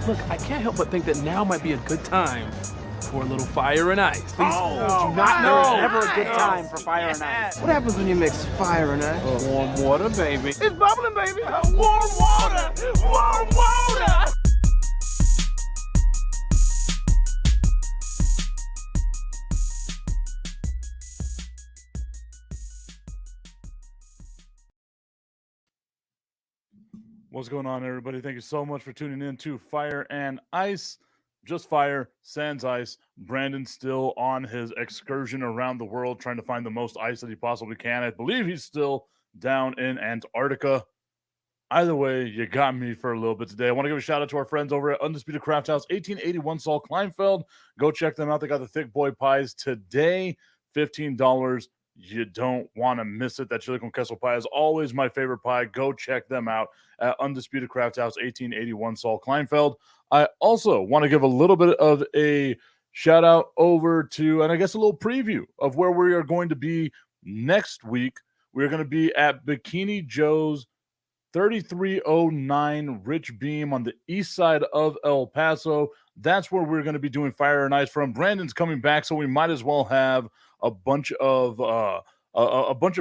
Look, I can't help but think that now might be a good time for a little fire and ice. Please Oh, do not there is know. never a good time for fire and ice. What happens when you mix fire and ice? Warm water, baby. It's bubbling, baby. Warm water! Warm water! What's going on, everybody? Thank you so much for tuning in to Fire and Ice. Just fire, sans ice. Brandon's still on his excursion around the world trying to find the most ice that he possibly can. I believe he's still down in Antarctica. Either way, you got me for a little bit today. I want to give a shout out to our friends over at Undisputed Craft House, 1881 Saul Kleinfeld. Go check them out. They got the thick boy pies today, $15. You don't want to miss it. That chili con queso pie is always my favorite pie. Go check them out at Undisputed Craft House, 1881 Saul Kleinfeld. I also want to give a little bit of a shout out over to, and I guess a little preview of where we are going to be next week. We're going to be at Bikini Joe's 3309 Rich Beam on the east side of El Paso. That's where we're going to be doing Fire and Ice from. Brandon's coming back, so we might as well have a bunch of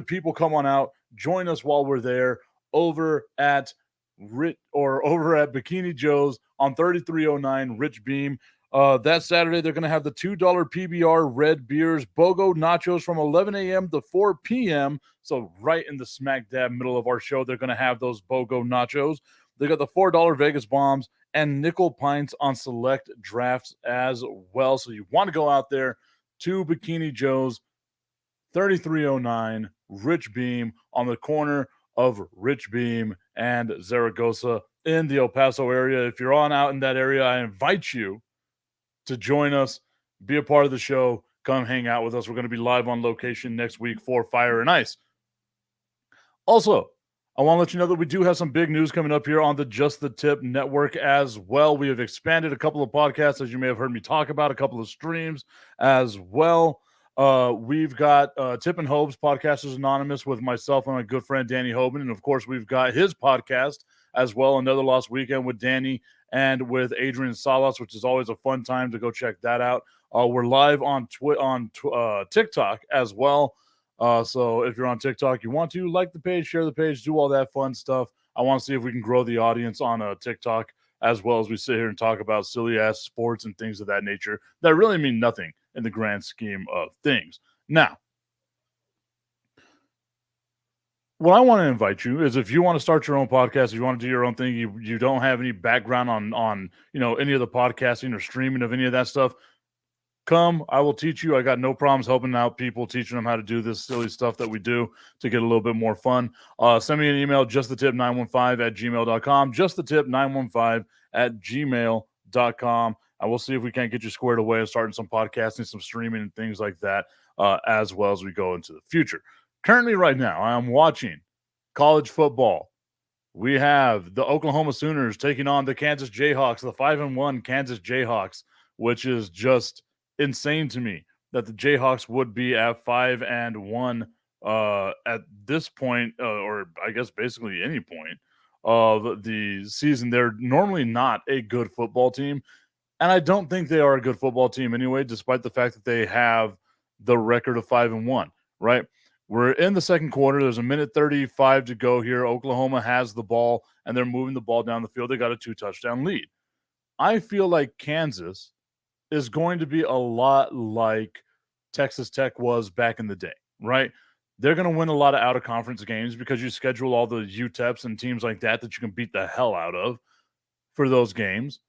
people come on out, join us while we're there over at Bikini Joe's on 3309 Rich Beam. That Saturday, they're going to have the $2 PBR red beers, BOGO nachos from 11 a.m. to 4 p.m. So right in the smack dab middle of our show, they're going to have those BOGO nachos. They got the $4 Vegas bombs and nickel pints on select drafts as well. So you want to go out there to Bikini Joe's, 3309 Rich Beam on the corner of Rich Beam and Zaragoza in the El Paso area. If you're on out in that area, I invite you to join us, be a part of the show, come hang out with us. We're going to be live on location next week for Fire and Ice. Also, I want to let you know that we do have some big news coming up here on the Just the Tip network as well. We have expanded a couple of podcasts, as you may have heard me talk about, a couple of streams as well. We've got Tip and Hope's Podcasters Anonymous with myself and my good friend Danny Hoban. And of course, we've got his podcast as well, Another Lost Weekend with Danny and with Adrian Salas, which is always a fun time to go check that out. We're live on TikTok as well. So if you're on TikTok, you want to like the page, share the page, do all that fun stuff. I want to see if we can grow the audience on TikTok as well as we sit here and talk about silly ass sports and things of that nature that really mean nothing in the grand scheme of things. Now, what I want to invite you is if you want to start your own podcast, if you want to do your own thing, you don't have any background on any of the podcasting or streaming of any of that stuff, come, I will teach you. I got no problems helping out people, teaching them how to do this silly stuff that we do to get a little bit more fun. Send me an email, justthetip915@gmail.com, justthetip915@gmail.com. I will see if we can't get you squared away and starting some podcasting, some streaming and things like that as well as we go into the future. Currently right now, I am watching college football. We have the Oklahoma Sooners taking on the Kansas Jayhawks, the 5-1 Kansas Jayhawks, which is just insane to me that the Jayhawks would be at 5-1 at this point, or I guess basically any point of the season. They're normally not a good football team, and I don't think they are a good football team anyway, despite the fact that they have the record of 5-1, right? We're in the second quarter. There's a minute 35 to go here. Oklahoma has the ball, and they're moving the ball down the field. They got a 2-touchdown lead. I feel like Kansas is going to be a lot like Texas Tech was back in the day, right? They're going to win a lot of out-of-conference games because you schedule all the UTEPs and teams like that you can beat the hell out of for those games.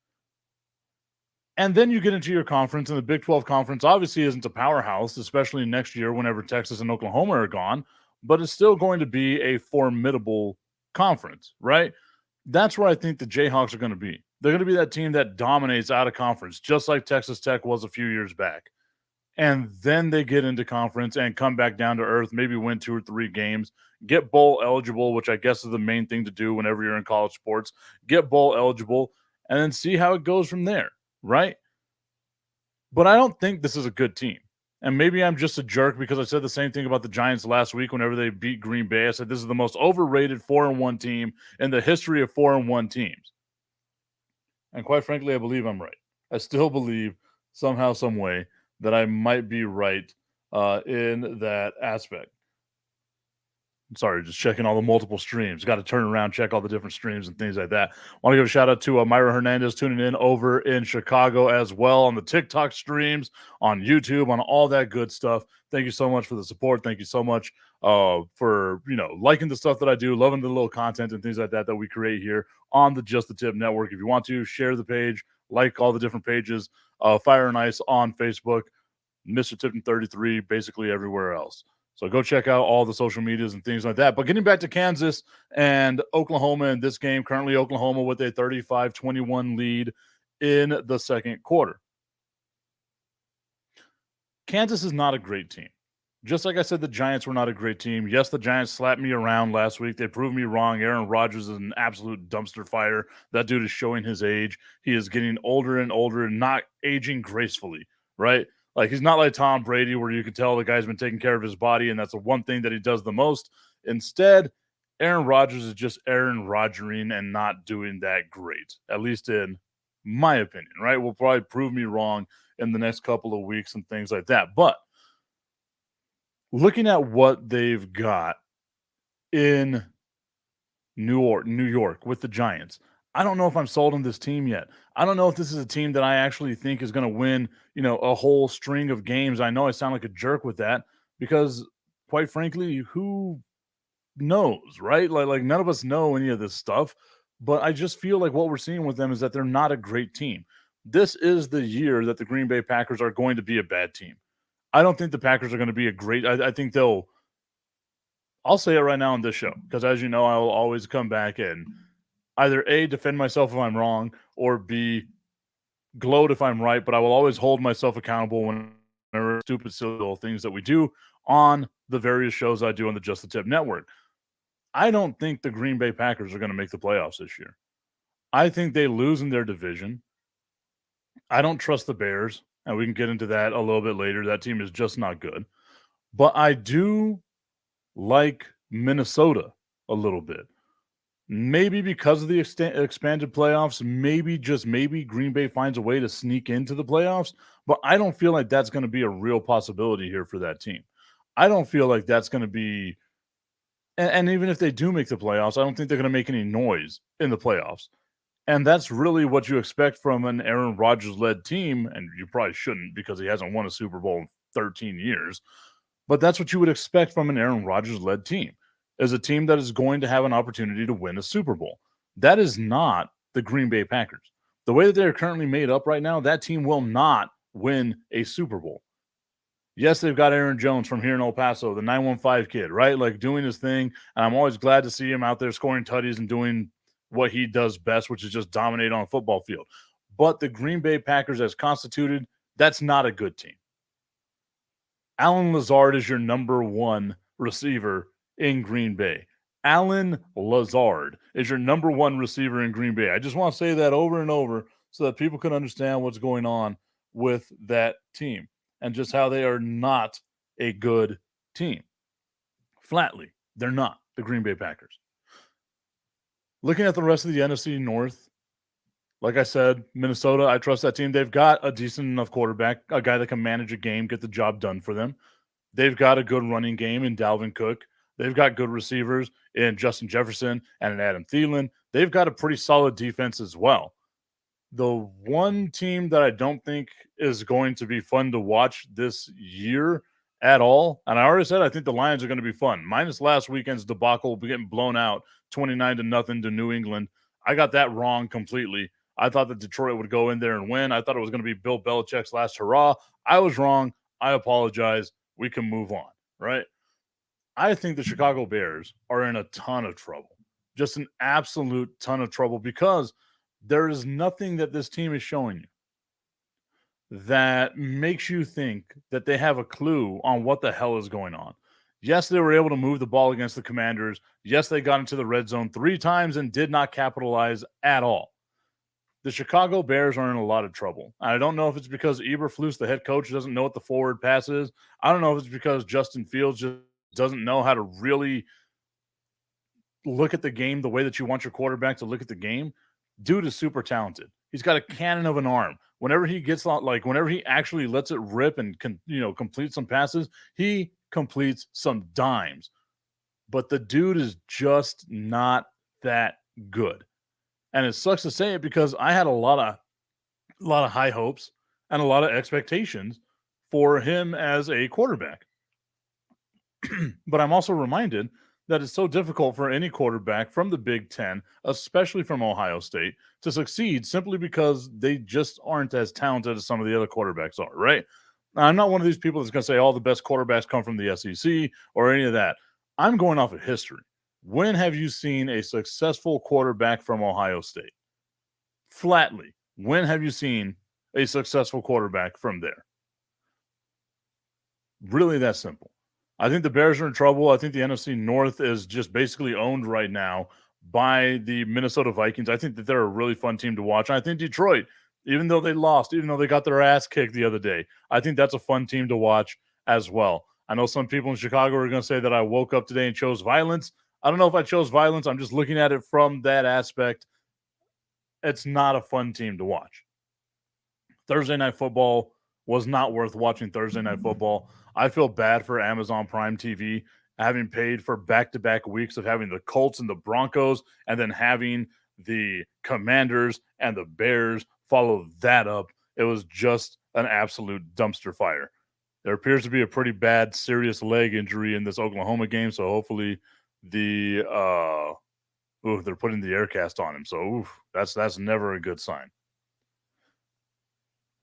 And then you get into your conference, and the Big 12 conference obviously isn't a powerhouse, especially next year whenever Texas and Oklahoma are gone, but it's still going to be a formidable conference, right? That's where I think the Jayhawks are going to be. They're going to be that team that dominates out of conference, just like Texas Tech was a few years back. And then they get into conference and come back down to earth, maybe win 2 or 3 games, get bowl eligible, which I guess is the main thing to do whenever you're in college sports. Get bowl eligible and then see how it goes from there, right? But I don't think this is a good team. And maybe I'm just a jerk because I said the same thing about the Giants last week whenever they beat Green Bay. I said this is the most overrated 4-1 team in the history of 4-1 teams. And quite frankly, I believe I'm right. I still believe somehow, some way that I might be right in that aspect. Sorry, just checking all the multiple streams. Got to turn around, check all the different streams and things like that. Want to give a shout out to Myra Hernandez tuning in over in Chicago as well on the TikTok streams, on YouTube, on all that good stuff. Thank you so much for the support. Thank you so much for liking the stuff that I do, loving the little content and things like that we create here on the Just the Tip Network. If you want to share the page, like all the different pages, Fire and Ice on Facebook, Mr. Tipton 33, basically everywhere else. So go check out all the social medias and things like that. But getting back to Kansas and Oklahoma in this game, currently Oklahoma with a 35-21 lead in the second quarter. Kansas is not a great team. Just like I said, the Giants were not a great team. Yes, the Giants slapped me around last week. They proved me wrong. Aaron Rodgers is an absolute dumpster fire. That dude is showing his age. He is getting older and older and not aging gracefully, right? Like, he's not like Tom Brady where you can tell the guy's been taking care of his body and that's the one thing that he does the most. Instead, Aaron Rodgers is just Aaron Rodgering and not doing that great, at least in my opinion, right? Will probably prove me wrong in the next couple of weeks and things like that. But looking at what they've got in New York with the Giants, I don't know if I'm sold on this team yet. I don't know if this is a team that I actually think is going to win, a whole string of games. I know I sound like a jerk with that because, quite frankly, who knows, right? Like none of us know any of this stuff, but I just feel like what we're seeing with them is that they're not a great team. This is the year that the Green Bay Packers are going to be a bad team. I don't think the Packers are going to be a great – I think they'll – I'll say it right now on this show because, as you know, I will always come back and – either A, defend myself if I'm wrong, or B, gloat if I'm right, but I will always hold myself accountable whenever stupid, silly little things that we do on the various shows I do on the Just the Tip Network. I don't think the Green Bay Packers are going to make the playoffs this year. I think they lose in their division. I don't trust the Bears, and we can get into that a little bit later. That team is just not good. But I do like Minnesota a little bit. Maybe because of the expanded playoffs, maybe Green Bay finds a way to sneak into the playoffs, but I don't feel like that's going to be a real possibility here for that team. I don't feel like that's going to be, and even if they do make the playoffs, I don't think they're going to make any noise in the playoffs. And that's really what you expect from an Aaron Rodgers-led team, and you probably shouldn't because he hasn't won a Super Bowl in 13 years, but that's what you would expect from an Aaron Rodgers-led team. Is a team that is going to have an opportunity to win a Super Bowl. That is not the Green Bay Packers. The way that they're currently made up right now, that team will not win a Super Bowl. Yes, they've got Aaron Jones from here in El Paso, the 915 kid, right? Like doing his thing. And I'm always glad to see him out there scoring tutties and doing what he does best, which is just dominate on a football field. But the Green Bay Packers as constituted, that's not a good team. Allen Lazard is your number one receiver in Green Bay. Allen Lazard is your number one receiver in Green Bay. I just want to say that over and over so that people can understand what's going on with that team and just how they are not a good team. Flatly, they're not the Green Bay Packers. Looking at the rest of the NFC North, like I said, Minnesota, I trust that team. They've got a decent enough quarterback, a guy that can manage a game, get the job done for them. They've got a good running game in Dalvin Cook. They've got good receivers in Justin Jefferson and in Adam Thielen. They've got a pretty solid defense as well. The one team that I don't think is going to be fun to watch this year at all, and I already said I think the Lions are going to be fun, minus last weekend's debacle, getting blown out 29-0 to New England. I got that wrong completely. I thought that Detroit would go in there and win. I thought it was going to be Bill Belichick's last hurrah. I was wrong. I apologize. We can move on, right? I think the Chicago Bears are in a ton of trouble, just an absolute ton of trouble, because there is nothing that this team is showing you that makes you think that they have a clue on what the hell is going on. Yes, they were able to move the ball against the Commanders. Yes, they got into the red zone 3 times and did not capitalize at all. The Chicago Bears are in a lot of trouble. I don't know if it's because Eberflus, the head coach, doesn't know what the forward pass is. I don't know if it's because Justin Fields just doesn't know how to really look at the game the way that you want your quarterback to look at the game. Dude is super talented. He's got a cannon of an arm. Whenever he gets whenever he actually lets it rip and complete some passes, he completes some dimes. But the dude is just not that good. And it sucks to say it because I had a lot of high hopes and a lot of expectations for him as a quarterback. But I'm also reminded that it's so difficult for any quarterback from the Big Ten, especially from Ohio State, to succeed simply because they just aren't as talented as some of the other quarterbacks are, right? Now, I'm not one of these people that's going to say all the best quarterbacks come from the SEC or any of that. I'm going off of history. When have you seen a successful quarterback from Ohio State? Flatly, when have you seen a successful quarterback from there? Really that simple. I think the Bears are in trouble. I think the NFC North is just basically owned right now by the Minnesota Vikings. I think that they're a really fun team to watch. I think Detroit, even though they lost, even though they got their ass kicked the other day, I think that's a fun team to watch as well. I know some people in Chicago are going to say that I woke up today and chose violence. I don't know if I chose violence. I'm just looking at it from that aspect. It's not a fun team to watch. Thursday Night Football was not worth watching Thursday Night Football. I feel bad for Amazon Prime TV having paid for back-to-back weeks of having the Colts and the Broncos and then having the Commanders and the Bears follow that up. It was just an absolute dumpster fire. There appears to be a pretty bad, serious leg injury in this Oklahoma game, so hopefully they're putting the air cast on him. So that's never a good sign.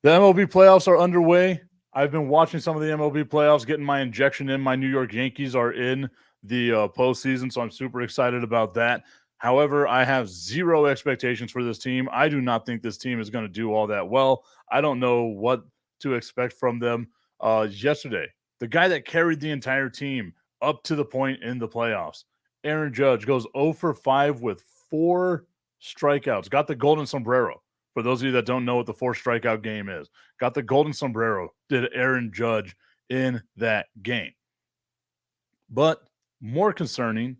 The MLB playoffs are underway. I've been watching some of the MLB playoffs, getting my injection in. My New York Yankees are in the postseason, so I'm super excited about that. However, I have zero expectations for this team. I do not think this team is going to do all that well. I don't know what to expect from them. Yesterday, the guy that carried the entire team up to the point in the playoffs, Aaron Judge, goes 0 for 5 with 4 strikeouts. Got the golden sombrero. For those of you that don't know what the 4 strikeout game is, got the golden sombrero, did Aaron Judge in that game. But more concerning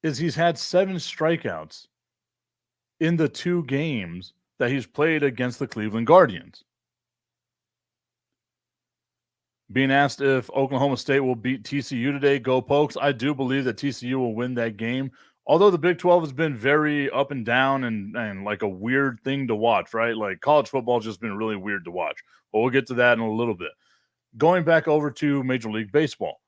is he's had 7 strikeouts in the 2 games that he's played against the Cleveland Guardians. Being asked if Oklahoma State will beat TCU today, go Pokes. I do believe that TCU will win that game. Although the Big 12 has been very up and down and like a weird thing to watch, right? Like college football has just been really weird to watch. But we'll get to that in a little bit. Going back over to Major League Baseball.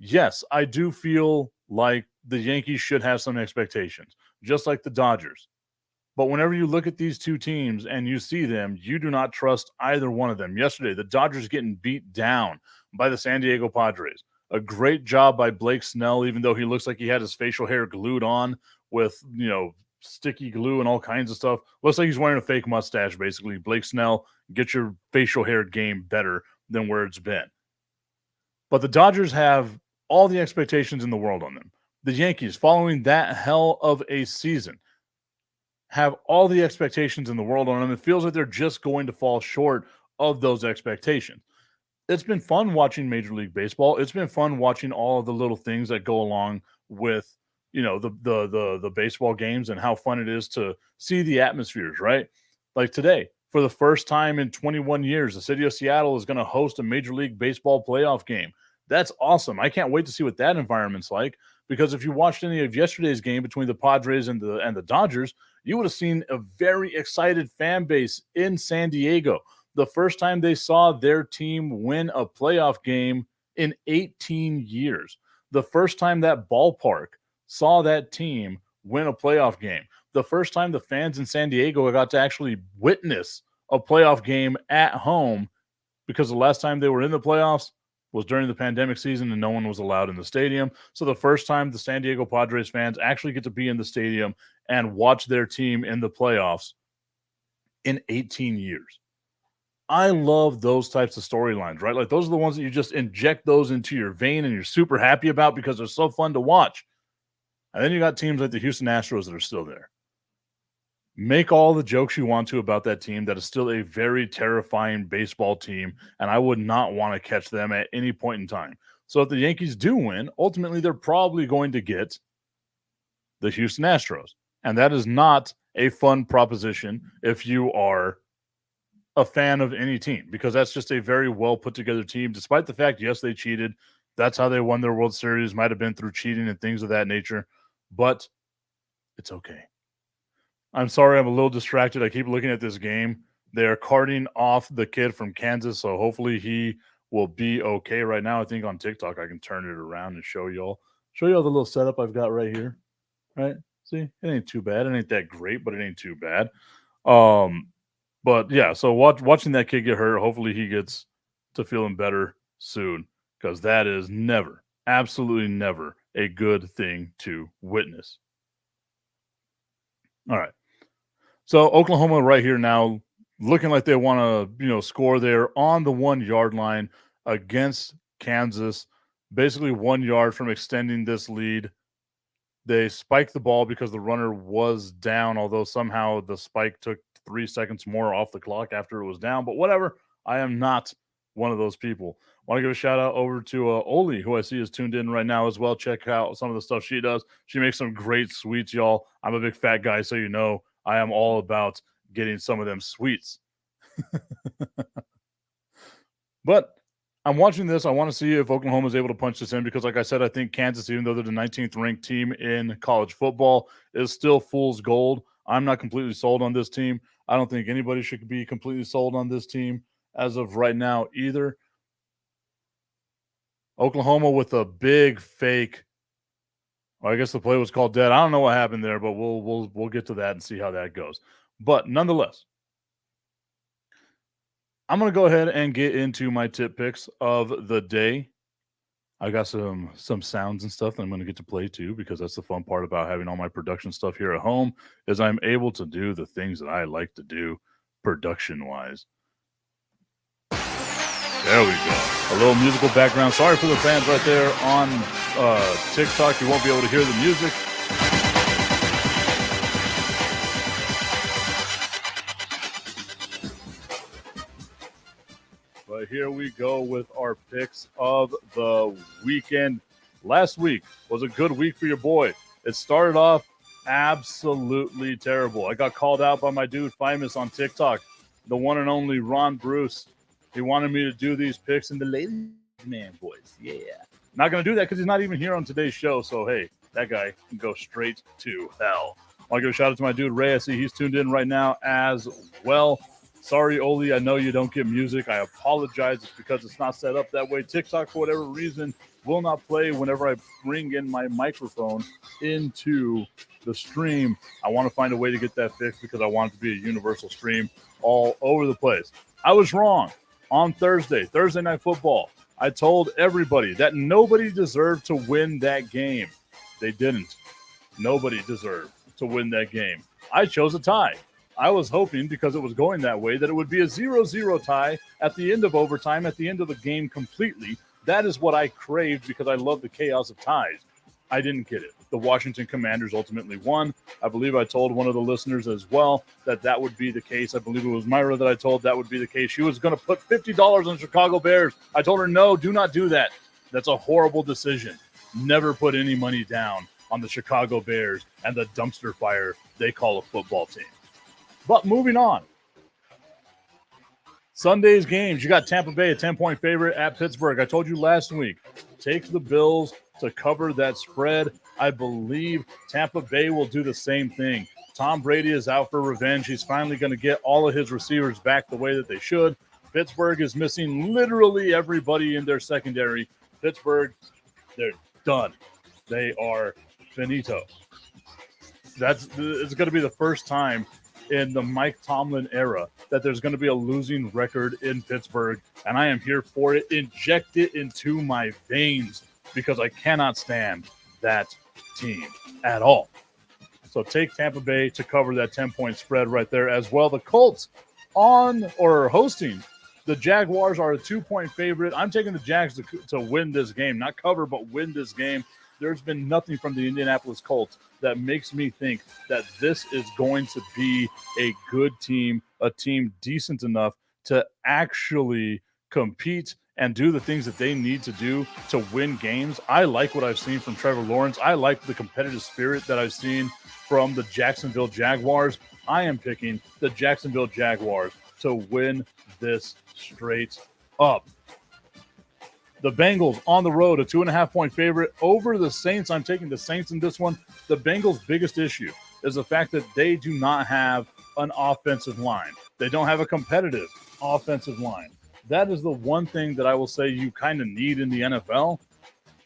Yes, I do feel like the Yankees should have some expectations, just like the Dodgers. But whenever you look at these two teams and you see them, you do not trust either one of them. Yesterday, the Dodgers getting beat down by the San Diego Padres. A great job by Blake Snell, even though he looks like he had his facial hair glued on with, sticky glue and all kinds of stuff. Looks like he's wearing a fake mustache, basically. Blake Snell, get your facial hair game better than where it's been. But the Dodgers have all the expectations in the world on them. The Yankees, following that hell of a season, have all the expectations in the world on them. It feels like they're just going to fall short of those expectations. It's been fun watching Major League Baseball. It's been fun watching all of the little things that go along with, the baseball games and how fun it is to see the atmospheres, right? Like today, for the first time in 21 years, the city of Seattle is going to host a Major League Baseball playoff game. That's awesome. I can't wait to see what that environment's like, because if you watched any of yesterday's game between the Padres and the Dodgers, you would have seen a very excited fan base in San Diego. The first time they saw their team win a playoff game in 18 years. The first time that ballpark saw that team win a playoff game. The first time the fans in San Diego got to actually witness a playoff game at home, because the last time they were in the playoffs was during the pandemic season and no one was allowed in the stadium. So the first time the San Diego Padres fans actually get to be in the stadium and watch their team in the playoffs in 18 years. I love those types of storylines, right? Like those are the ones that you just inject those into your vein and you're super happy about because they're so fun to watch. And then you got teams like the Houston Astros that are still there. Make all the jokes you want to about that team. That is still a very terrifying baseball team, and I would not want to catch them at any point in time. So if the Yankees do win, ultimately they're probably going to get the Houston Astros. And that is not a fun proposition if you are a fan of any team, because that's just a very well put together team, despite the fact, yes, they cheated. That's how they won their World Series, might have been through cheating and things of that nature, but it's okay. I'm sorry, I'm a little distracted. I keep looking at this game. They are carting off the kid from Kansas, so hopefully he will be okay. Right now, I think on TikTok I can turn it around and show y'all the little setup I've got right here. Right? See, it ain't too bad. It ain't that great, but it ain't too bad. But yeah, so watching that kid get hurt, hopefully he gets to feeling better soon, because that is never, absolutely never a good thing to witness. All right. So Oklahoma right here now looking like they want to, score there on the 1 yard line against Kansas, basically 1 yard from extending this lead. They spiked the ball because the runner was down, although somehow the spike took 3 seconds more off the clock after it was down. But whatever, I am not one of those people. Want to give a shout out over to Oli, who I see is tuned in right now as well. Check out some of the stuff she does. She makes some great sweets, y'all. I'm a big fat guy, so you know I am all about getting some of them sweets. But I'm watching this. I want to see if Oklahoma is able to punch this in, because like I said, I think Kansas, even though they're the 19th ranked team in college football, is still fool's gold. I'm not completely sold on this team. I don't think anybody should be completely sold on this team as of right now either. Oklahoma with a big fake. Well, I guess the play was called dead. I don't know what happened there, but we'll get to that and see how that goes. But nonetheless, I'm going to go ahead and get into my tip picks of the day. I got some sounds and stuff that I'm going to get to play too, because that's the fun part about having all my production stuff here at home, is I'm able to do the things that I like to do production-wise. There we go. A little musical background. Sorry for the fans right there on TikTok. You won't be able to hear the music. But here we go with our picks of the weekend. Last week was a good week for your boy. It started off absolutely terrible. I got called out by my dude Famous on TikTok, the one and only Ron Bruce. He wanted me to do these picks in the ladies man voice. Yeah. Not going to do that because he's not even here on today's show. So, hey, that guy can go straight to hell. I want to give a shout out to my dude Ray. I see he's tuned in right now as well. Sorry, Oli, I know you don't get music. I apologize. It's because it's not set up that way. TikTok, for whatever reason, will not play whenever I bring in my microphone into the stream. I want to find a way to get that fixed, because I want it to be a universal stream all over the place. I was wrong. On Thursday Night Football, I told everybody that nobody deserved to win that game. They didn't. Nobody deserved to win that game. I chose a tie. I was hoping, because it was going that way, that it would be a 0-0 tie at the end of overtime, at the end of the game completely. That is what I craved, because I love the chaos of ties. I didn't get it. The Washington Commanders ultimately won. I believe I told one of the listeners as well that would be the case. I believe it was Myra that I told that would be the case. She was going to put $50 on Chicago Bears. I told her, no, do not do that. That's a horrible decision. Never put any money down on the Chicago Bears and the dumpster fire they call a football team. But moving on. Sunday's games, you got Tampa Bay, a 10-point favorite at Pittsburgh. I told you last week, take the Bills to cover that spread. I believe Tampa Bay will do the same thing. Tom Brady is out for revenge. He's finally going to get all of his receivers back the way that they should. Pittsburgh is missing literally everybody in their secondary. Pittsburgh, they're done. They are finito. It's going to be the first time in the Mike Tomlin era that there's going to be a losing record in Pittsburgh, and I am here for it. Inject it into my veins, because I cannot stand that team at all. So take Tampa Bay to cover that 10-point spread right there as well. The Colts hosting the Jaguars are a 2-point favorite. I'm taking the Jags to win this game, not cover, but win this game. There's been nothing from the Indianapolis Colts that makes me think that this is going to be a good team, a team decent enough to actually compete and do the things that they need to do to win games. I like what I've seen from Trevor Lawrence. I like the competitive spirit that I've seen from the Jacksonville Jaguars. I am picking the Jacksonville Jaguars to win this straight up. The Bengals on the road, a 2.5-point favorite over the Saints. I'm taking the Saints in this one. The Bengals' biggest issue is the fact that they do not have an offensive line. They don't have a competitive offensive line. That is the one thing that I will say you kind of need in the NFL,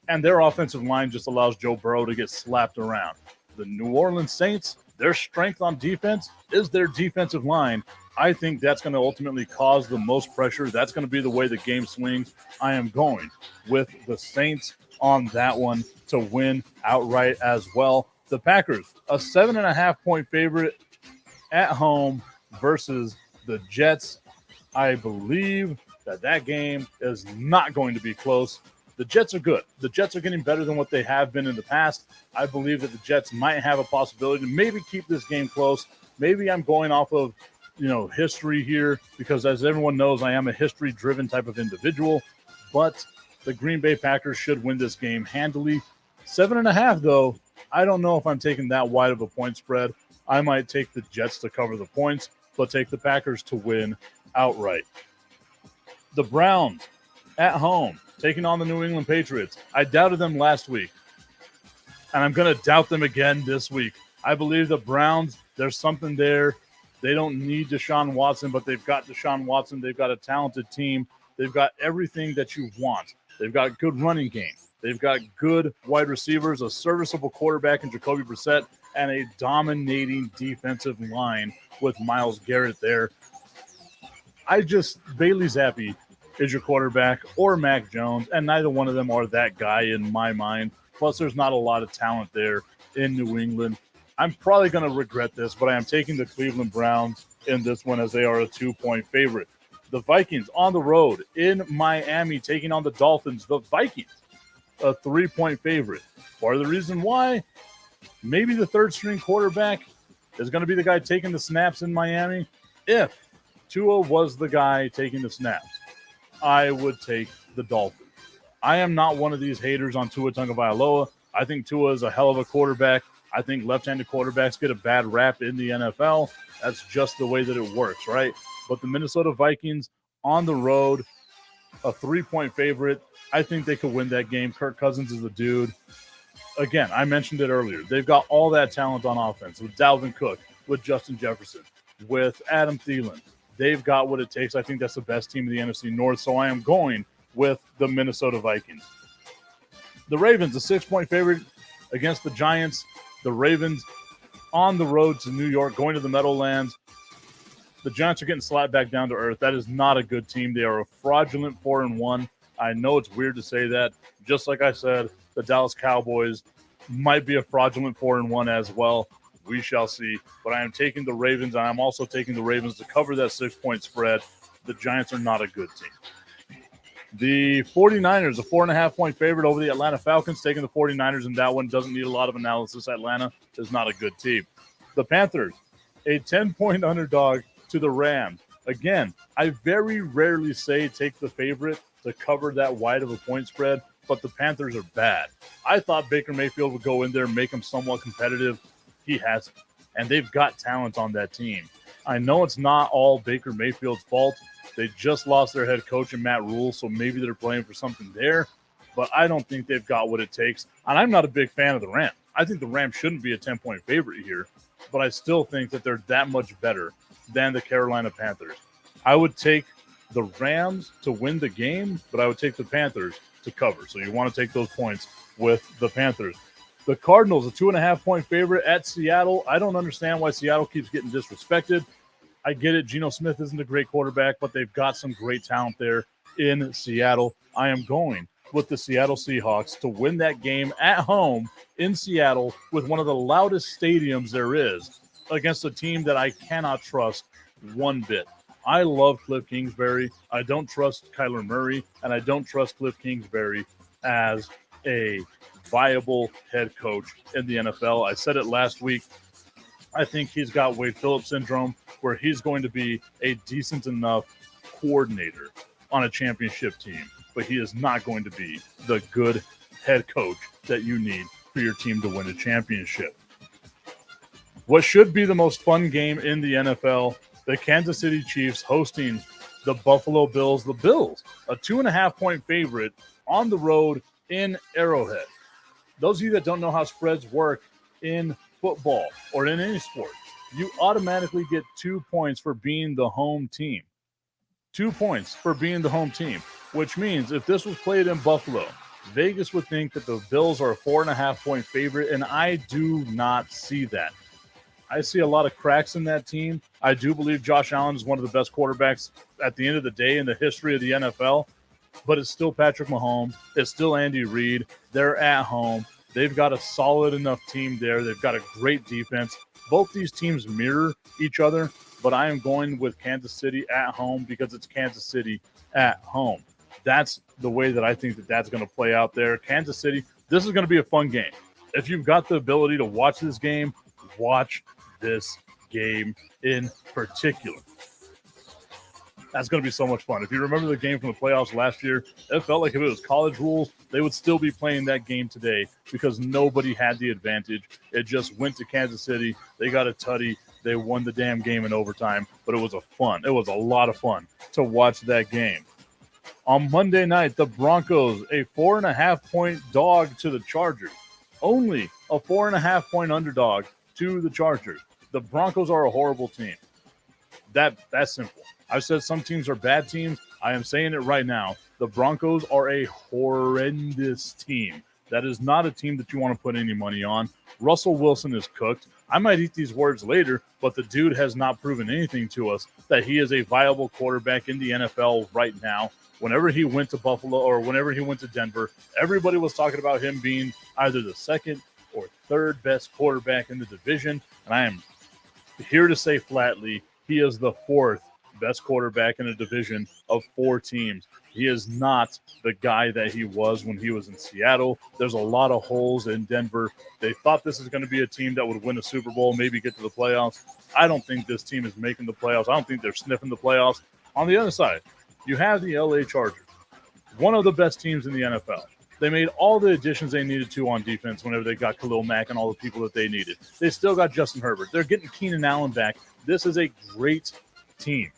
and their offensive line just allows Joe Burrow to get slapped around. The New Orleans Saints, their strength on defense is their defensive line. I think that's going to ultimately cause the most pressure. That's going to be the way the game swings. I am going with the Saints on that one to win outright as well. The Packers, a 7.5-point favorite at home versus the Jets. I believe that game is not going to be close. The Jets are good. The Jets are getting better than what they have been in the past. I believe that the Jets might have a possibility to maybe keep this game close. Maybe I'm going off of, history here because, as everyone knows, I am a history-driven type of individual. But the Green Bay Packers should win this game handily. 7.5, though, I don't know if I'm taking that wide of a point spread. I might take the Jets to cover the points, but take the Packers to win outright. The Browns at home, taking on the New England Patriots. I doubted them last week, and I'm going to doubt them again this week. I believe the Browns, there's something there. They don't need Deshaun Watson, but they've got Deshaun Watson. They've got a talented team. They've got everything that you want. They've got good running game. They've got good wide receivers, a serviceable quarterback in Jacoby Brissett, and a dominating defensive line with Myles Garrett there. Bailey Zappi is your quarterback, or Mac Jones, and neither one of them are that guy in my mind. Plus, there's not a lot of talent there in New England. I'm probably going to regret this, but I am taking the Cleveland Browns in this one as they are a 2-point favorite. The Vikings on the road in Miami taking on the Dolphins. The Vikings, a 3-point favorite. Part of the reason why, maybe the third-string quarterback is going to be the guy taking the snaps in Miami. If Tua was the guy taking the snaps, I would take the Dolphins. I am not one of these haters on Tua Tagovailoa. I think Tua is a hell of a quarterback. I think left-handed quarterbacks get a bad rap in the NFL. That's just the way that it works, right? But the Minnesota Vikings on the road, a 3-point favorite. I think they could win that game. Kirk Cousins is the dude. Again, I mentioned it earlier. They've got all that talent on offense with Dalvin Cook, with Justin Jefferson, with Adam Thielen. They've got what it takes. I think that's the best team in the NFC North, so I am going with the Minnesota Vikings. The Ravens, a 6-point favorite against the Giants. The Ravens on the road to New York, going to the Meadowlands. The Giants are getting slapped back down to earth. That is not a good team. They are a fraudulent 4-1. I know it's weird to say that. Just like I said, the Dallas Cowboys might be a fraudulent 4-1 as well. We shall see. But I am taking the Ravens, and I'm also taking the Ravens to cover that 6-point spread. The Giants are not a good team. The 49ers, a 4.5-point favorite over the Atlanta Falcons, taking the 49ers in that one. Doesn't need a lot of analysis. Atlanta is not a good team. The Panthers, a 10-point underdog to the Rams. Again, I very rarely say take the favorite to cover that wide of a point spread, but the Panthers are bad. I thought Baker Mayfield would go in there and make them somewhat competitive. He hasn't, and they've got talent on that team. I know it's not all Baker Mayfield's fault. They just lost their head coach in Matt Rule, so maybe they're playing for something there. But I don't think they've got what it takes. And I'm not a big fan of the Rams. I think the Rams shouldn't be a 10-point favorite here, but I still think that they're that much better than the Carolina Panthers. I would take the Rams to win the game, but I would take the Panthers to cover. So you want to take those points with the Panthers. The Cardinals, a 2.5-point favorite at Seattle. I don't understand why Seattle keeps getting disrespected. I get it. Geno Smith isn't a great quarterback, but they've got some great talent there in Seattle. I am going with the Seattle Seahawks to win that game at home in Seattle with one of the loudest stadiums there is against a team that I cannot trust one bit. I love Cliff Kingsbury. I don't trust Kyler Murray, and I don't trust Cliff Kingsbury as a viable head coach in the NFL. I said it last week. I think he's got Wade Phillips syndrome, where he's going to be a decent enough coordinator on a championship team. but he is not going to be the good head coach that you need for your team to win a championship. What should be the most fun game in the NFL, the Kansas City Chiefs hosting the Buffalo Bills. The Bills, a 2.5-point favorite on the road in Arrowhead. Those of you that don't know how spreads work in football or in any sport, you automatically get 2 points for being the home team. 2 points for being the home team, which means if this was played in Buffalo, Vegas would think that the Bills are a 4.5-point favorite, and I do not see that. I see a lot of cracks in that team. I do believe Josh Allen is one of the best quarterbacks at the end of the day in the history of the NFL, but it's still Patrick Mahomes. It's still Andy Reid. They're at home. They've got a solid enough team there. They've got a great defense. Both these teams mirror each other, but I am going with Kansas City at home because it's Kansas City at home. That's the way that I think that that's going to play out there. Kansas City, this is going to be a fun game. If you've got the ability to watch this game, watch this game in particular. That's going to be so much fun. If you remember the game from the playoffs last year, it felt like if it was college rules, they would still be playing that game today because nobody had the advantage. It just went to Kansas City. They got a tutty. They won the damn game in overtime, but it was a lot of fun to watch that game. On Monday night, the Broncos, a 4.5-point dog to the Chargers. Only a 4.5-point underdog to the Chargers. The Broncos are a horrible team. That's simple. I've said some teams are bad teams. I am saying it right now. The Broncos are a horrendous team. That is not a team that you want to put any money on. Russell Wilson is cooked. I might eat these words later, but the dude has not proven anything to us that he is a viable quarterback in the NFL right now. Whenever he went to Buffalo or whenever he went to Denver, everybody was talking about him being either the second or third best quarterback in the division. And I am here to say flatly, he is the fourth best quarterback in a division of 4 teams. He is not the guy that he was when he was in Seattle. There's a lot of holes in Denver. They thought this is going to be a team that would win a Super Bowl, maybe get to the playoffs. I don't think this team is making the playoffs. I don't think they're sniffing the playoffs. On the other side, you have the LA Chargers, one of the best teams in the NFL. They made all the additions they needed to on defense whenever they got Khalil Mack and all the people that they needed. They still got Justin Herbert. They're getting Keenan Allen back. This is a great team.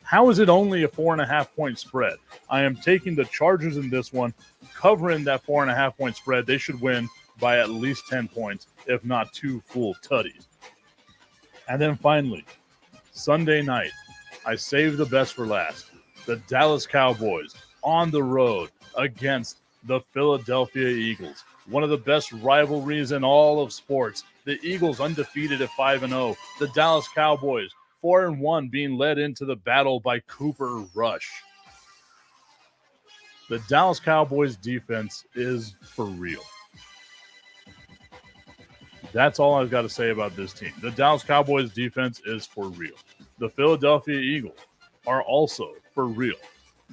How is it only a 4.5-point spread? I am taking the Chargers in this one, covering that 4.5-point spread. They should win by at least 10 points, if not 2 full tutties. And then finally, Sunday night, I saved the best for last. The Dallas Cowboys on the road against the Philadelphia Eagles. One of the best rivalries in all of sports. The Eagles undefeated at 5-0. The Dallas Cowboys 4-1, being led into the battle by Cooper Rush. The Dallas Cowboys defense is for real. That's all I've got to say about this team. The Dallas Cowboys defense is for real. The Philadelphia Eagles are also for real.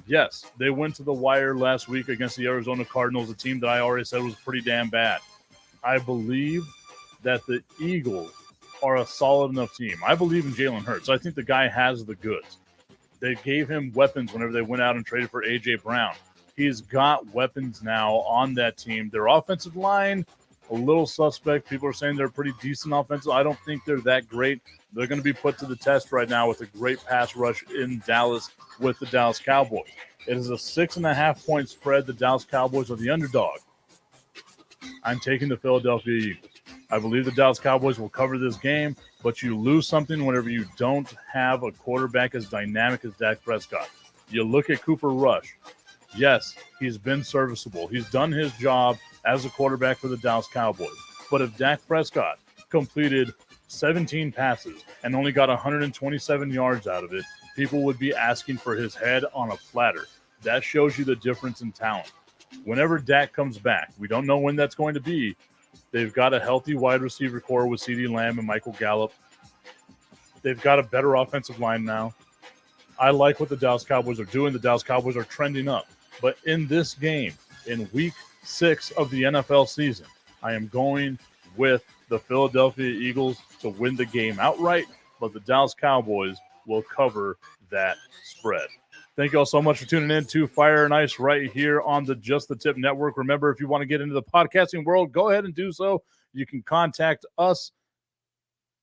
Yes, they went to the wire last week against the Arizona Cardinals, a team that I already said was pretty damn bad. I believe that the Eagles are a solid enough team. I believe in Jalen Hurts. I think the guy has the goods. They gave him weapons whenever they went out and traded for A.J. Brown. He's got weapons now on that team. Their offensive line, a little suspect. People are saying they're pretty decent offensive. I don't think they're that great. They're going to be put to the test right now with a great pass rush in Dallas with the Dallas Cowboys. It is a 6.5-point spread. The Dallas Cowboys are the underdog. I'm taking the Philadelphia Eagles. I believe the Dallas Cowboys will cover this game, but you lose something whenever you don't have a quarterback as dynamic as Dak Prescott. You look at Cooper Rush. Yes, he's been serviceable. He's done his job as a quarterback for the Dallas Cowboys. But if Dak Prescott completed 17 passes and only got 127 yards out of it, people would be asking for his head on a platter. That shows you the difference in talent. Whenever Dak comes back, we don't know when that's going to be. They've got a healthy wide receiver core with CeeDee Lamb and Michael Gallup. They've got a better offensive line now. I like what the Dallas Cowboys are doing. The Dallas Cowboys are trending up. But in this game, in week 6 of the NFL season, I am going with the Philadelphia Eagles to win the game outright, but the Dallas Cowboys will cover that spread. Thank you all so much for tuning in to Fire and Ice right here on the Just the Tip Network. Remember, if you want to get into the podcasting world, go ahead and do so. You can contact us,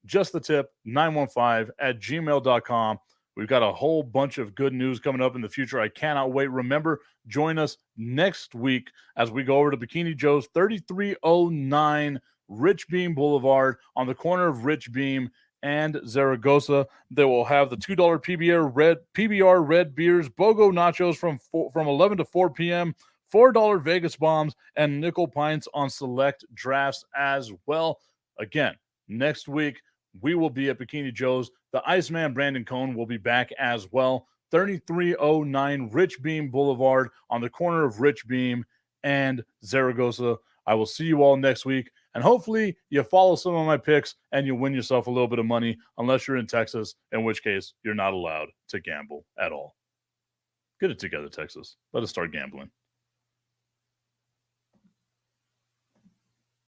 justthetip915@gmail.com. We've got a whole bunch of good news coming up in the future. I cannot wait. Remember, join us next week as we go over to Bikini Joe's, 3309 Rich Beam Boulevard on the corner of Rich Beam and Zaragoza. They will have the $2 PBR red beers, BOGO nachos from 11 to 4 p.m., $4 Vegas bombs, and nickel pints on select drafts as well. Again, next week, we will be at Bikini Joe's. The Iceman Brandon Cohn will be back as well. 3309 Rich Beam Boulevard on the corner of Rich Beam and Zaragoza. I will see you all next week. And hopefully you follow some of my picks and you win yourself a little bit of money, unless you're in Texas, in which case you're not allowed to gamble at all. Get it together, Texas. Let us start gambling.